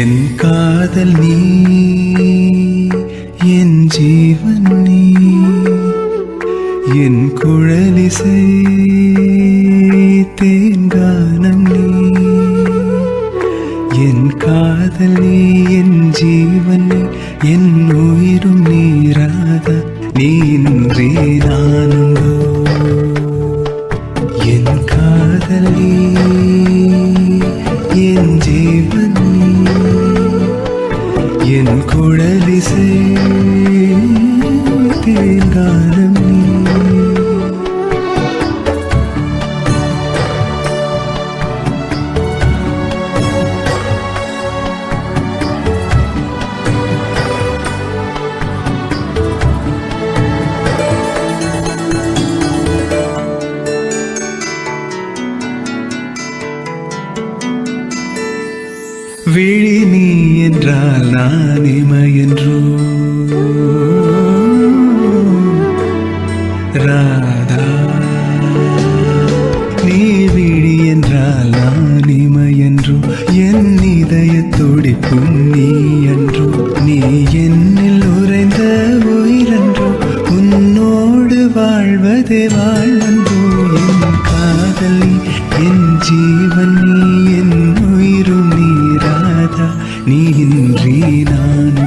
என் காதல் நீ, என் ஜீவன் நீ, என் குழலிசை தேங்கானம் நீ. என் காதல் நீ, என் ஜீவன் நீ, என் உயிரும் நீராதா நீ இன்றி நானுண்டோ. என் காதல் நீ, என் ஜீவன் நீ, என் குழலிசை தேங்கானம் நீ. விழி நீ என்றால் நான் இமையென்றோ ராதா. நீ விழி என்றால் நான் இமையென்றோ என் இதய துடிப்பும் நீ என்றோ. நீ என்னில் உறைந்த உயிரென்றோ உன்னோடு வாழ்வதே வாழ்வென்றோ. என் காதல் நீ, என் ஜீவன் நீ, என் உயிரும் நீ ராதா நீ இன்றி நான்